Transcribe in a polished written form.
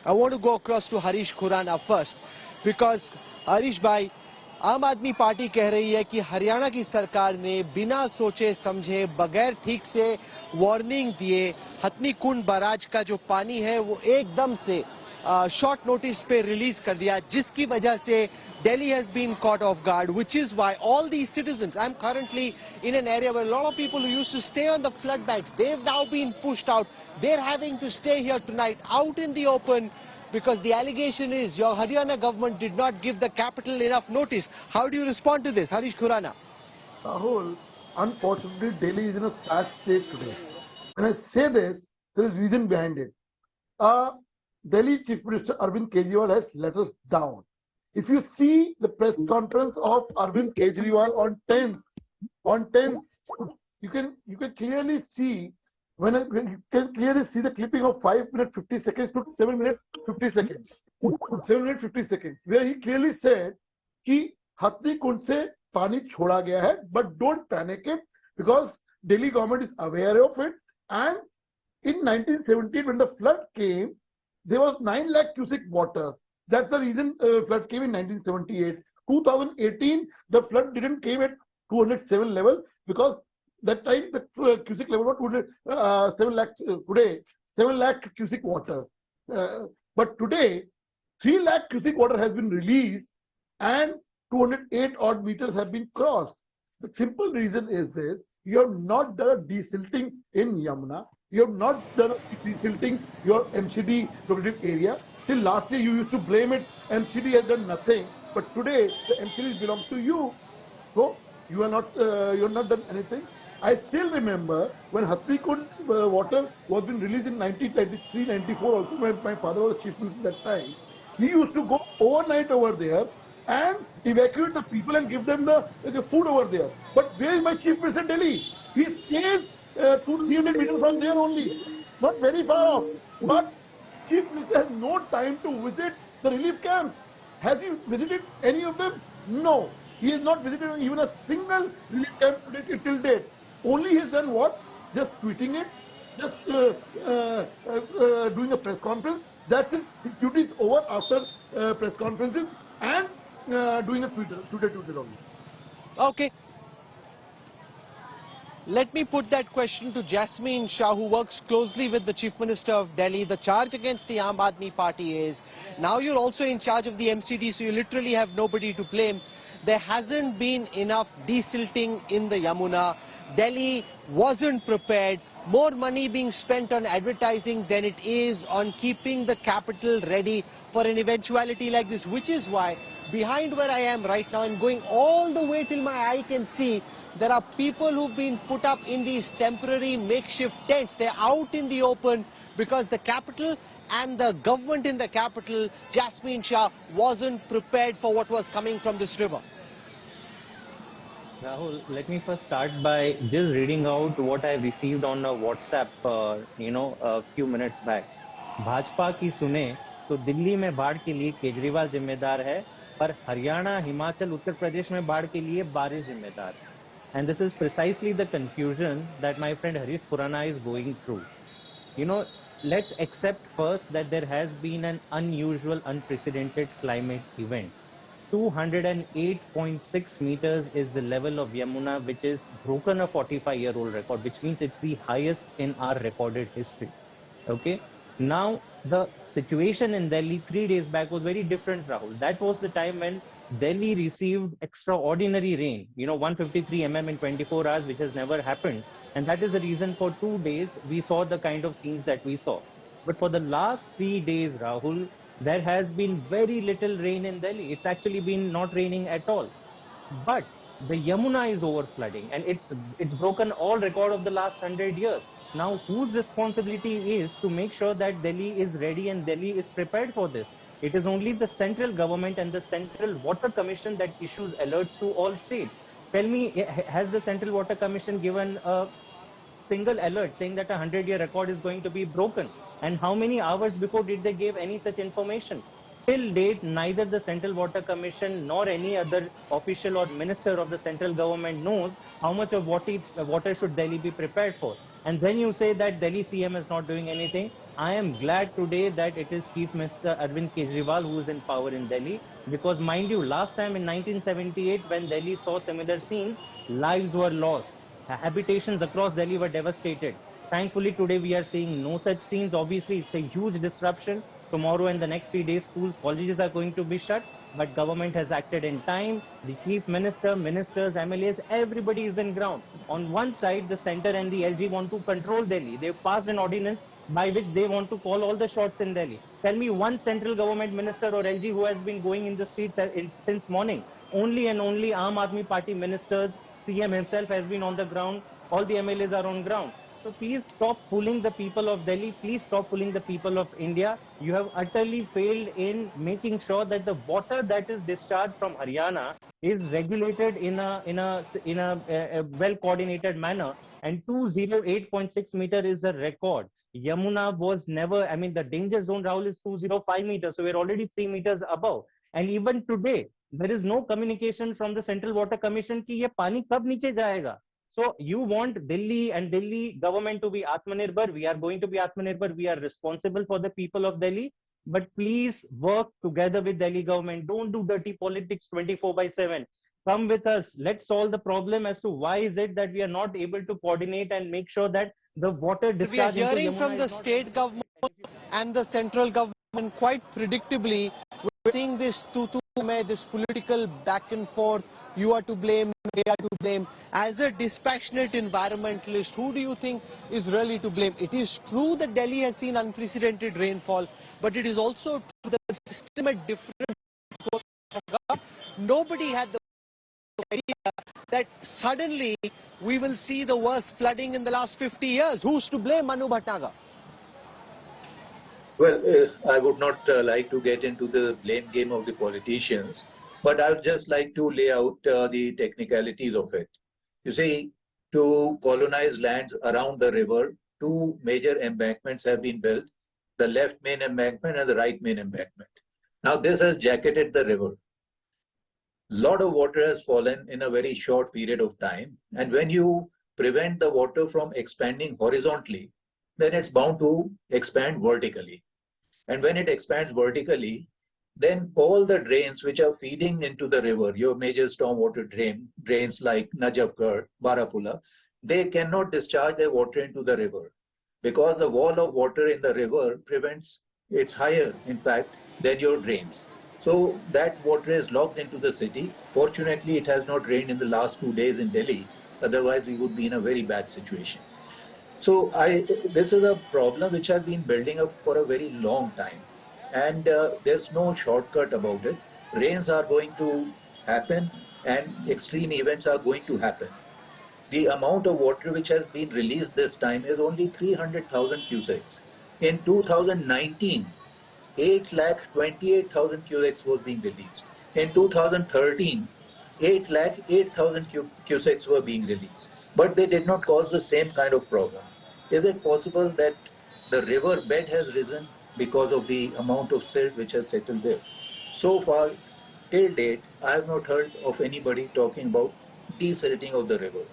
I want to go across to Harish Khurana first, because Harish bhai, आम आदमी party कह रही है कि हरियाणा की सरकार ने बिना सोचे समझे बगैर ठीक से वार्निंग दिए हथनी कुंड बैराज का जो पानी है वो एकदम से शॉर्ट नोटिस पे रिलीज कर दिया, जिसकी वजह से Delhi has been caught off guard, which is why all these citizens, I'm currently in an area where a lot of people who used to stay on the flood banks, they've now been pushed out. They're having to stay here tonight out in the open because the allegation is your Haryana government did not give the capital enough notice. How do you respond to this, Harish Khurana? Rahul, unfortunately, Delhi is in a sad state today. When I say this, there is reason behind it. Delhi Chief Minister Arvind Kejriwal has let us down. If you see the press conference of Arvind Kejriwal on 10th, you can clearly see you can clearly see the clipping of 5 minutes 50 seconds to 7 minutes 50 seconds. 7 minutes 50 seconds, where he clearly said कि हथनी कुंड से पानी छोड़ा गया है, but don't panic it because Delhi government is aware of it. And in 1917, when the flood came, there was 9 lakh cubic water. That's the reason flood came in 1978. 2018, the flood didn't came at 207 level because that time the cubic level was 7 lakh today, 7 lakh cubic water. But today, 3 lakh cubic water has been released and 208 odd meters have been crossed. The simple reason is this: you have not done a desilting in Yamuna. You have not done a desilting your MCD protected area. Till last year, you used to blame it. MCD has done nothing, but today the MCD belongs to you. So you are not done anything. I still remember when Hathni Kund water was been released in 1993-94. Also, my father was chief minister at that time. We used to go overnight over there and evacuate the people and give them the food over there. But where is my chief minister Delhi? He stays 200-300 meters from there only, not very far off. But Chief Minister has no time to visit the relief camps. Has he visited any of them? No. He has not visited even a single relief camp till date. Only he has done what? Just tweeting it, just doing a press conference. That's it. His duty is over after press conferences and doing a Twitter only. Okay. Let me put that question to Jasmine Shah, who works closely with the Chief Minister of Delhi. The charge against the Aam Aadmi Party is, now you're also in charge of the MCD, so you literally have nobody to blame. There hasn't been enough desilting in the Yamuna. Delhi wasn't prepared. More money being spent on advertising than it is on keeping the capital ready for an eventuality like this, which is why behind where I am right now and going all the way till my eye can see, there are people who've been put up in these temporary makeshift tents. They're out in the open because the capital and the government in the capital, Jasmine Shah, wasn't prepared for what was coming from this river. Rahul, let me first start by just reading out what I received on a WhatsApp, a few minutes back. Bhajpa की सुने तो दिल्ली में बाढ़ के लिए केजरीवाल जिम्मेदार है, पर हरियाणा, हिमाचल, उत्तर प्रदेश में बाढ़ के लिए बारिश जिम्मेदार है. And this is precisely the confusion that my friend Harish Khurana is going through. Let's accept first that there has been an unusual, unprecedented climate event. 208.6 meters is the level of Yamuna, which is broken a 45-year-old record, which means it's the highest in our recorded history. Okay. Now, the situation in Delhi 3 days back was very different, Rahul. That was the time when Delhi received extraordinary rain, 153 mm in 24 hours, which has never happened. And that is the reason for 2 days we saw the kind of scenes that we saw. But for the last 3 days, Rahul, there has been very little rain in Delhi. It's actually been not raining at all. But the Yamuna is over flooding and it's broken all record of the last 100 years. Now, whose responsibility is to make sure that Delhi is ready and Delhi is prepared for this? It is only the central government and the Central Water Commission that issues alerts to all states. Tell me, has the Central Water Commission given a single alert saying that a 100-year record is going to be broken? And how many hours before did they give any such information? Till date, neither the Central Water Commission nor any other official or minister of the central government knows how much of water should Delhi be prepared for. And then you say that Delhi CM is not doing anything. I am glad today that it is Chief Minister Arvind Kejriwal who is in power in Delhi, because mind you, last time in 1978 when Delhi saw similar scenes, lives were lost. Habitations across Delhi were devastated. Thankfully today we are seeing no such scenes. Obviously it's a huge disruption. Tomorrow and the next 3 days schools, colleges are going to be shut, but government has acted in time. The Chief Minister, ministers, MLAs, everybody is in ground. On one side, the centre and the LG want to control Delhi. They've passed an ordinance by which they want to call all the shots in Delhi. Tell me one central government minister or LG who has been going in the streets since morning. Only and only Aam Aadmi Party ministers, CM himself has been on the ground. All the MLAs are on ground. So please stop fooling the people of Delhi. Please stop fooling the people of India. You have utterly failed in making sure that the water that is discharged from Haryana is regulated in a well coordinated manner. And 208.6 meter is a record. Yamuna was never, I mean, the danger zone, Rahul, is 205 meters. So we're already 3 meters above. And even today, there is no communication from the Central Water Commission कि ये पानी कब नीचे जाएगा. So you want Delhi and Delhi government to be Atmanirbhar. We are going to be Atmanirbhar. We are responsible for the people of Delhi. But please work together with Delhi government. Don't do dirty politics 24/7. Come with us. Let's solve the problem as to why is it that we are not able to coordinate and make sure that the water We are discharge into hearing Yamuna from the is not state government and the central government quite predictably. We're seeing this this political back and forth. You are to blame, they are to blame. As a dispassionate environmentalist, who do you think is really to blame? It is true that Delhi has seen unprecedented rainfall, but it is also true that the system at different sources of government. Nobody had the idea that suddenly we will see the worst flooding in the last 50 years. Who's to blame, Manu Bhatnagar? Well, I would not like to get into the blame game of the politicians, but I would just like to lay out the technicalities of it. You see, to colonize lands around the river, two major embankments have been built, the left main embankment and the right main embankment. Now, this has jacketed the river. Lot of water has fallen in a very short period of time, and when you prevent the water from expanding horizontally, then it's bound to expand vertically. And when it expands vertically, then all the drains which are feeding into the river, your major stormwater drains like Najafgarh, Barapula, they cannot discharge their water into the river because the wall of water in the river prevents, it's higher in fact than your drains. So that water is locked into the city. Fortunately, it has not rained in the last 2 days in Delhi. Otherwise, we would be in a very bad situation. So this is a problem which has been building up for a very long time, and there's no shortcut about it. Rains are going to happen and extreme events are going to happen. The amount of water which has been released this time is only 300,000 cusecs. In 2019, 8,28,000 cusecs was being released. In 2013, 8,08,000 cusecs were being released. But they did not cause the same kind of problem. Is it possible that the river bed has risen because of the amount of silt which has settled there? So far, till date, I have not heard of anybody talking about desilting of the river.